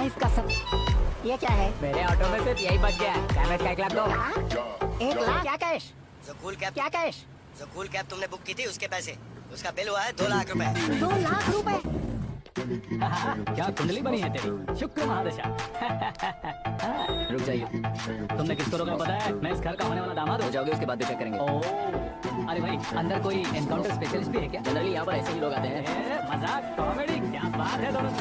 Life का सब। ये क्या है? मेरे ऑटो में सिर्फ यही बच गया है। कैमरे का 1 लाख दो। 1 लाख? क्या कैश? जो कूल कैब क्या कैश? जो कूल कैब तुमने बुक की थी उसके पैसे, उसका बिल हुआ है 2 लाख रुपए। 2 लाख रुपए? क्या कुंडली बनी है तेरी, शुक्र महादशा। रुक जाइए, तुमने किसको रोका पता है? मैं इस घर का होने वाला दामाद हो जाओगे, उसके बाद भी चेक करेंगे। ओह, अरे भाई अंदर कोई एनकाउंटर स्पेशलिस्ट भी है क्या? जनरली यहाँ पर ऐसे ही लोग आते हैं। मजाक कॉमेडी, क्या बात है दोनों।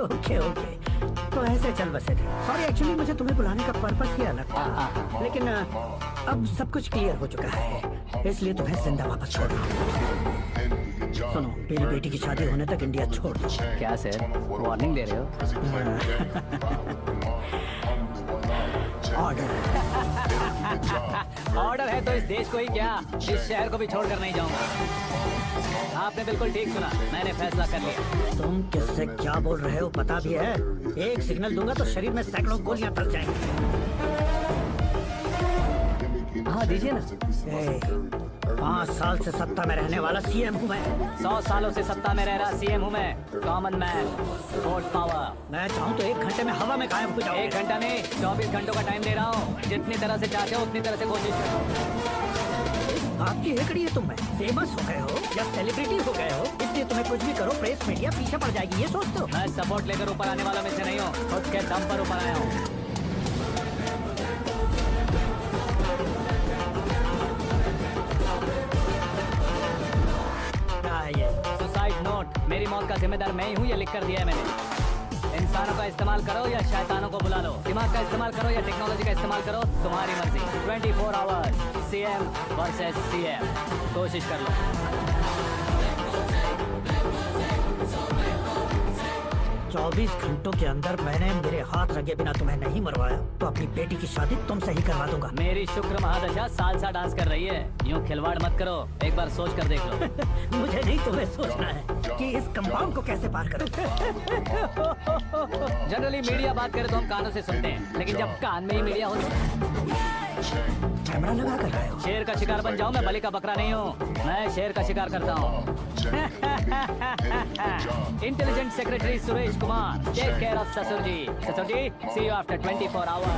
ओके ओके, तो ऐसे चल बसे थे। सॉरी, एक्चुअली मुझे तुम्हें बुलाने का पर्पस ही अलग था, लेकिन अब सब कुछ क्लियर हो चुका है, इसलिए तुम्हें जिंदा वापस छोड़ रहा हूँ। सुनो, मेरी बेटी की शादी होने तक इंडिया छोड़ दो। क्या सर, वार्निंग दे रहे हो? ऑर्डर। ऑर्डर है तो इस देश को ही क्या, इस शहर को भी छोड़कर नहीं जाऊंगा। आपने बिल्कुल ठीक सुना, मैंने फैसला कर लिया। तुम किससे क्या बोल रहे हो पता भी है? एक सिग्नल दूंगा तो शरीर में सैकड़ों गोलियां चल जाएंगी। हाँ दीजिए ना। 5 साल से सत्ता में रहने वाला सीएम हूँ मैं। 100 सालों से सत्ता में रह रहा सीएम हूँ मैं, कॉमन मैन, वोट पावर। मैं चाहूँ तो 1 घंटे में हवा में गायब हो जाऊँ। 1 घंटा नहीं, 24 घंटों का टाइम दे रहा हूँ। जितनी तरह से चाहते हो उतनी तरह से कोशिश करो। आपकी हेकड़ी है, तुम में फेमस हो गए हो या सेलिब्रिटी हो गए हो, इसलिए तुम्हें कुछ भी करो प्रेस मीडिया पीछे पड़ जाएगी, ये सोचते हो? मैं सपोर्ट लेकर ऊपर आने वालों में से नहीं हूँ, खुद के दम पर ऊपर आया हूँ। सुसाइड नोट, मेरी मौत का जिम्मेदार मैं ही हूँ, ये लिख कर दिया है मैंने। इंसानों का इस्तेमाल करो या शैतानों को बुला लो, दिमाग का इस्तेमाल करो या टेक्नोलॉजी का इस्तेमाल करो, तुम्हारी मर्जी। 24 आवर्स सीएम वर्सेस सीएम, कोशिश कर लो। 24 घंटों के अंदर मैंने मेरे हाथ रंगे बिना तुम्हें नहीं मरवाया तो अपनी बेटी की शादी तुमसे ही करवा दूंगा। मेरी शुक्र महादशा सालसा डांस कर रही है, यूँ खिलवाड़ मत करो, एक बार सोच कर देख लो। मुझे नहीं, तुम्हें सोचना है कि इस कंपाउंड को कैसे पार करूं। जनरली मीडिया बात करे तो हम कानों से सुनते हैं, लेकिन जब कान में ही मीडिया हो कैमरा लगा कर रहे हो। शेर का शिकार बन जाऊं, मैं बलि का बकरा नहीं हूँ, मैं शेर का शिकार करता हूँ। Intelligent secretary Suresh Kumar, take care of ससुर जी। ससुर जी, सी यू आफ्टर 24 आवर्स।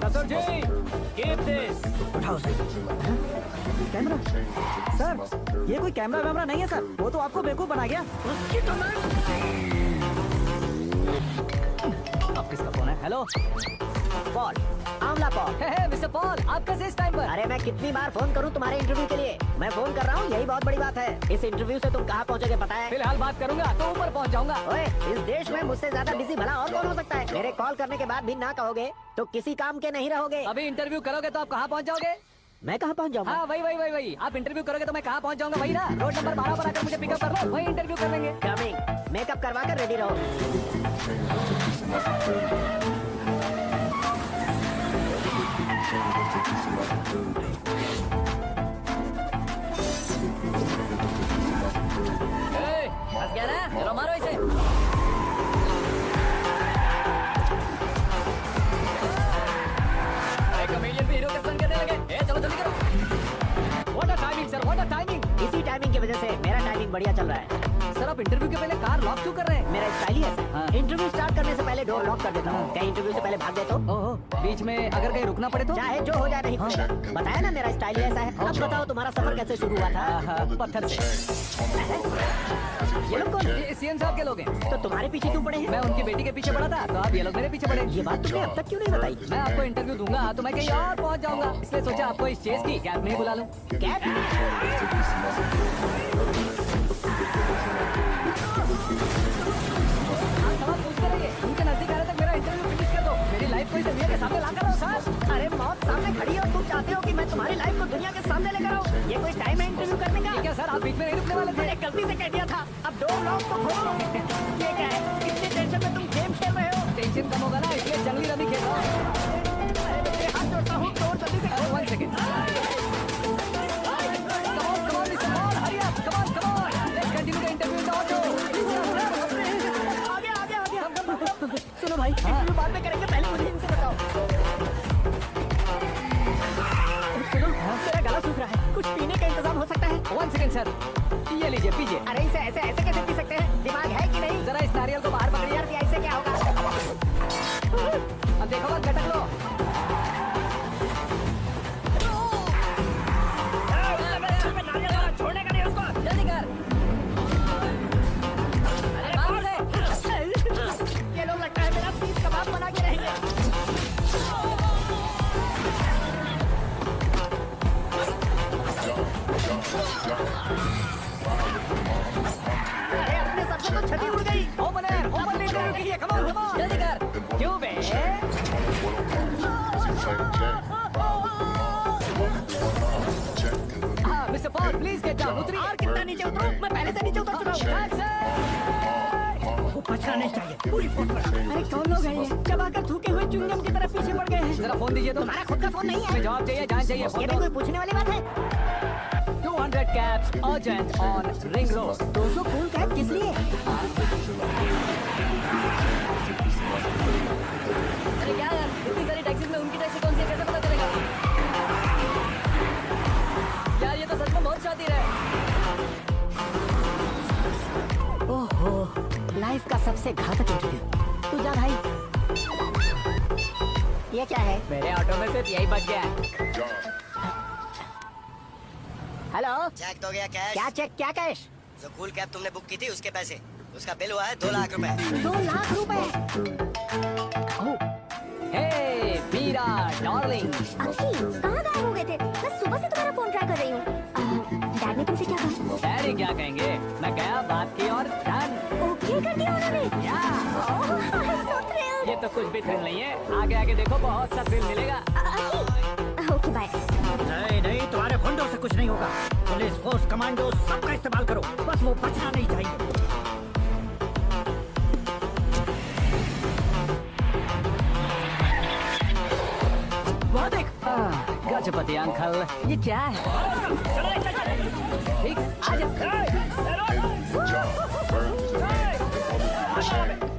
ससुर जी, कीप दिस। उठाओ सर। कैमरा सर, ये कोई कैमरा वैमरा नहीं है सर, वो तो आपको बेवकूफ बना गया। उसकी तो मैं। अब किसका फोन है? Hello Paul, Amla Paul. Mister Paul, आप कैसे इस टाइम पर? अरे मैं कितनी बार फोन करूं तुम्हारे इंटरव्यू के लिए? मैं फोन कर रहा हूं, यही बहुत बड़ी बात है। इस इंटरव्यू से तुम कहां पहुंचोगे पता है? फिलहाल बात करूंगा तो ऊपर पहुंच जाऊंगा। ओए, इस देश में मुझसे ज्यादा बिजी भला और कौन हो सकता है? मेरे कॉल करने के बाद भी ना कहोगे तो किसी काम के नहीं रहोगे। अभी इंटरव्यू करोगे तो आप कहाँ पहुँच जाओगे? मैं कहां पहुंच जाऊंगा? हाँ वही आप इंटरव्यू करोगे तो मैं कहाँ पहुँच जाऊंगा? वही ना, रोड नंबर 12 पर आकर मुझे पिकअप कर लो, वही इंटरव्यू कर लेंगे। कमिंग। मेकअप करवा कर रेडी रहो। फंस गया ना, चलो मारो इसे। कमेडियन भी हीरो के संग करने लगे। चलो जल्दी करो। What a timing sir, what a timing. इसी टाइमिंग की वजह से मेरा टाइमिंग बढ़िया चल रहा है। सर आप इंटरव्यू के पहले कार लॉक क्यों कर रहे हैं? मेरा स्टाइल ही ऐसा हाँ। है। इंटरव्यू स्टार्ट करने से पहले डोर लॉक कर देता हूँ। कहीं इंटरव्यू से पहले भाग गए तो? ओहो, बीच में अगर कहीं रुकना पड़े तो? चाहे जो हो जाए नहीं पड़ेगा। बताया ना मेरा स्टाइल ही ऐसा है। अब बताओ तुम्हारा सफर कैसे शुरू हुआ था? पत्थर से। ये लोग कौन? ये सीएम साहब के लोग हैं। तो तुम्हारे पीछे क्यों पड़े हैं? मैं उनकी बेटी के पीछे पड़ा था, तो आप ये लोग मेरे पीछे पड़े। ये बात तुमने अब तक क्यों नहीं बताई? मैं आपको इंटरव्यू दूंगा तो मैं कहीं और पहुंच जाऊंगा, इसलिए सोचा आपको इस चेस की कैब में ही बुला लूं। कैब? आप सवाल पूछते रहिए, उनके नजदीक आने तक मेरा इंटरव्यू फिनिश कर दो। मेरी लाइफ को इस दुनिया के सामने ला कर रहो सर। अरे मौत सामने खड़ी है और तुम चाहते हो कि मैं तुम्हारी लाइफ को दुनिया के सामने लेकर आऊं? ये कोई टाइम है इंटरव्यू करने का? ठीक है सर, आप बीच में नहीं रुकने वाले थे। मैंने गलती से कह दिया था। अब डोर लॉक तो खोलो। ये क्या है? इतने टेंशन में तुम गेम खेल रहे हो? टेंशन कम होगा ना, इसलिए जंगली रमी खेल रहा हूँ। अरे मैं तेरे हाथ जोड़ता हूँ, डोर जल्दी से second Come on, Mr. Paul, hurry up. Come on. Let's continue the interview in the auto. आ गया। सुनो भाई, इंटरव्यू बाद में करेंगे, पहले मुझे इनसे बताओ। सुनो, मेरा गला सूख रहा है, कुछ पीने का इंतजाम हो सकता है? 1 सेकंड सर, ये लीजिए पीजिए। अरे इसे ऐसे कैसे पी सकते हैं? दिमाग है कि नहीं? जरा इस नारियल को बाहर पकड़िए। यार ऐसे क्या होगा? अब देखो बस गटक लो। छोड़ने का नहीं उसको। जल्दी कर। अरे बाहर से। ये लोग लगता है मेरा सीख कबाब बना के रहेंगे। अरे अपने सबसे तो छठी उड़ गई। ओपन इंटरव्यू के लिए कम ऑन जल्दी कर। क्यों बे? हाँ mister Paul please get down. उतरिए। और कितना नीचे उतरूं? मैं पहले से नीचे उतर चुका हूँ। वो बचना नहीं चाहिए, पूरी फोर्स पर। अरे कौन लोग हैं ये? चबाकर थूके हुए च्युइंगम की तरफ पीछे पड़ गए हैं। जरा फोन दीजिए तो। तुम्हारा खुद का फोन नहीं हमें है? जवाब चाहिए, जान चाहिए। ये फोन भी दो। कोई पूछने वाली बात है? 200 cabs urgent on ring road. 200 cool cab किस लिए? अरे क्या यार, इतनी सारी टैक्सीज में उनकी टैक्सी कौन सी है, कैसे पता चलेगा? यार ये तो सच में बहुत शातिर है। ओहो, लाइफ का सबसे घातक इंटरव्यू। तू जा भाई। ये क्या है? मेरे ऑटो में सिर्फ यही बच गया है। हेलो, चेक तो गया कैश। क्या चेक, क्या कैश? जो कूल कैब तुमने बुक की थी उसके पैसे, उसका बिल हुआ है 2 लाख रुपए। 2 लाख रुपए। हे मीरा डार्लिंग। अंकिल कहाँ गायब हो गए थे? मैं सुबह से तुम्हारा फोन ट्राई कर रही हूँ। डैड ने तुमसे क्या कहा? डैडी क्या कहेंगे, मैं गया बात की और डन। ओके कर दिया उन्होंने? या ओह, I'm so thrilled। ये तो कुछ भी थ्रिल नहीं है, आगे देखो बहुत सा थ्रिल मिलेगा। Uncle okay bye. नहीं, तुम्हारे फंडों से कुछ नहीं होगा। पुलिस फोर्स, कमांडो सबका इस्तेमाल करो, बस वो बचना नहीं चाहिए। वहाँ देख। गजपति अंकल, ये क्या है? ठीक, आजा।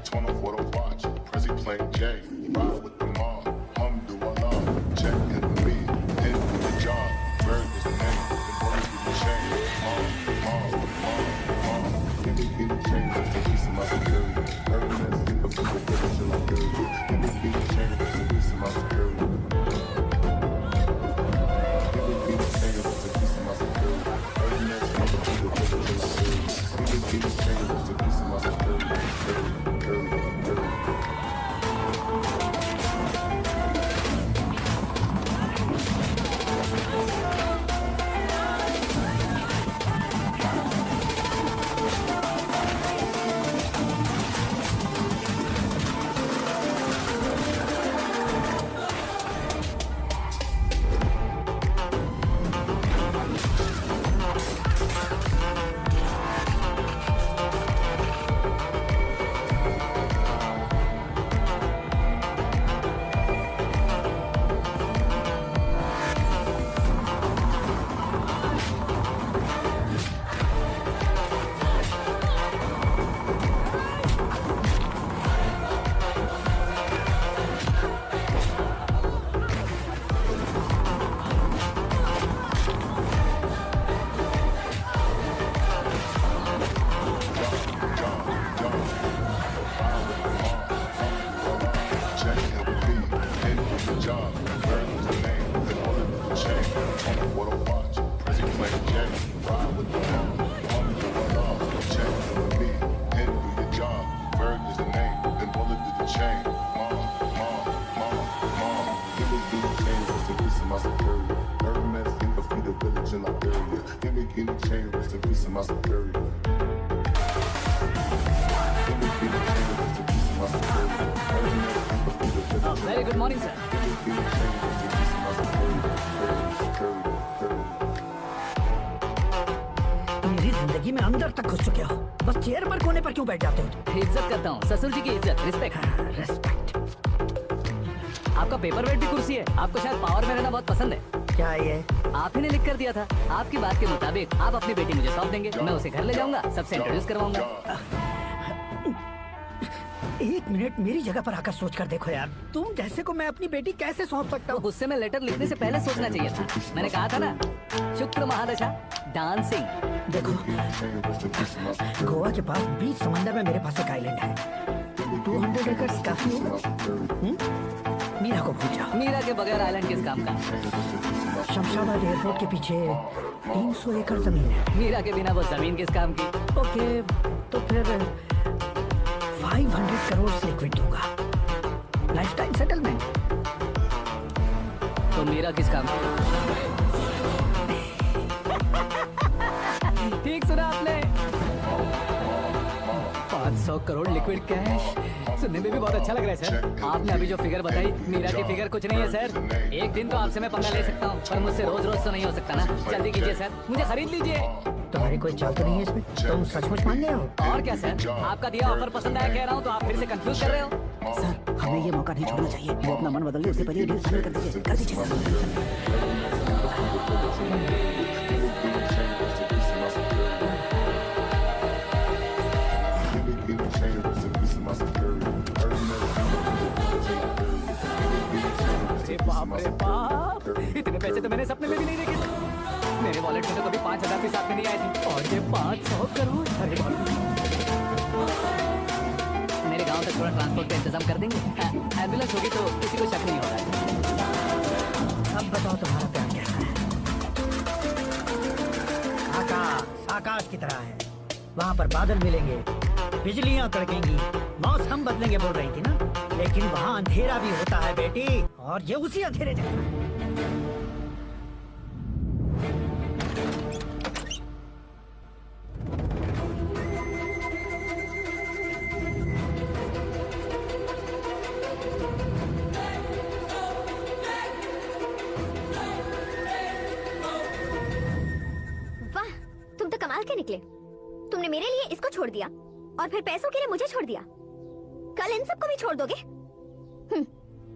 24 to watch, Prezi playing Jay, ride with the mob, hum do Allah, check in the lead, in the job, bird is the name, the boy is the chain, mom, give me the chain, just to piece of my security, bird is the name, the boy is the security, give me the chain, just to piece of my security, give me the chain, just to piece of my security, bird is the name, the boy is the security, give me the chain, just to piece of my security, very good morning sir. मेरी जिंदगी में अंदर तक घुस चुके हो, बस chair पर कोने पर क्यों बैठ जाते हो? इज्जत करता हूँ, ससुर जी की इज्जत, रिस्पेक्ट। रेस्पेक्ट। आपका पेपर वेट भी कुर्सी है, आपको शायद पावर में रहना बहुत पसंद है। क्या है ये? आप ही ने लिख कर दिया था। आपकी बात के मुताबिक आप अपनी बेटी मुझे सौंप देंगे, मैं उसे घर ले जाऊंगा, सबसे इंट्रोड्यूस करवाऊंगा। एक मिनट मेरी जगह पर आकर सोच कर देखो यार, तुम जैसे को मैं अपनी बेटी कैसे सौंप सकता तो हूँ? गुस्से में लेटर लिखने से पहले सोचना चाहिए था। मैंने कहा था ना, शुक्र महादशा, डांसिंग। देखो, गोवा के पास बीच समंदर में मेरे पास एक आइलैंड है। 200 एकड़ काफी होगा। मीरा को भूल जाओ। मीरा के बगैर आइलैंड किस काम का? शमशाबाद एयरपोर्ट के पीछे 300 एकड़ जमीन है। मीरा के बिना वो जमीन किस काम की? ओके, तो फिर 500 करोड़ लिक्विड दूंगा, लाइफ टाइम सेटलमेंट। तो मीरा किस काम की? ठीक सुना आपने, 500 करोड़ लिक्विड कैश। सुनने में भी बहुत अच्छा लग रहा है सर। आपने अभी जो फिगर बताई, मीरा की फिगर कुछ नहीं है सर। एक दिन तो आपसे मैं पंगा ले सकता हूँ, पर मुझसे रोज रोज तो नहीं हो सकता ना। जल्दी कीजिए सर, मुझे खरीद लीजिए। तुम्हारी कोई चाल तो नहीं है इसमें? तुम सचमुच मान गए हो? और क्या सर, आपका दिया ऑफर पसंद आया कह रहा हूँ, तो आप फिर से कंफ्यूज कर रहे हो। सर, हमें ये मौका नहीं छोड़ना चाहिए। वो अपना मन बदल ले, उससे पहले डील फाइनल कर दीजिए। कर दीजिए सर। अरे बाप रे बाप, इतने पैसे तो मैंने सपने में भी नहीं देखे थे। मेरे वॉलेट में तो कभी 5,000 भी साथ में नहीं आए थे, और ये 500 करोड़। अरे बाप रे। मेरे गांव तक थोड़ा ट्रांसपोर्ट का इंतजाम कर देंगे? एम्बुलेंस होगी तो किसी को शक नहीं होगा। अब बताओ तुम्हारा प्यार कैसा है? आकाश आकाश की तरह है। वहाँ पर बादल मिलेंगे, बिजलियाँ कड़केंगी, मौसम बदलेंगे बोल रही थी ना। लेकिन वहाँ अंधेरा भी होता है बेटी, और ये उसी अंधेरे जैसा है। वाह, तुम तो कमाल के निकले। तुमने मेरे लिए इसको छोड़ दिया और फिर पैसों के लिए मुझे छोड़ दिया। कल इन सबको भी छोड़ दोगे?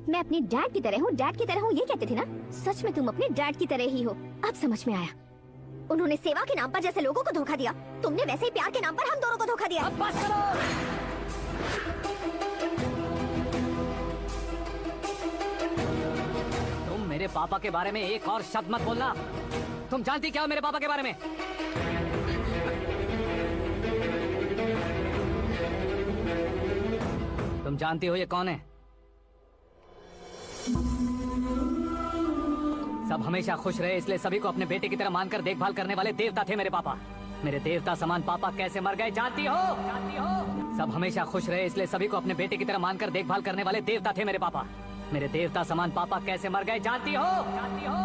मैं अपने डैड की तरह हूँ, डैड की तरह हूँ, ये कहते थे ना। सच में तुम अपने डैड की तरह ही हो। अब समझ में आया। उन्होंने सेवा के नाम पर जैसे लोगों को धोखा दिया, तुमने वैसे ही प्यार के नाम पर हम दोनों को धोखा दिया। अब बस करो। तुम मेरे पापा के बारे में एक और शब्द मत बोलना। तुम जानती क्या हो मेरे पापा के बारे में? तुम जानती हो ये कौन है? सब हमेशा खुश रहे इसलिए सभी को अपने बेटे की तरह मानकर देखभाल करने वाले देवता थे मेरे पापा। मेरे देवता समान पापा कैसे मर गए जानती हो? सब हमेशा खुश रहे इसलिए सभी को अपने बेटे की तरह मानकर देखभाल करने वाले देवता थे मेरे पापा। मेरे देवता समान पापा कैसे मर गए जानती हो?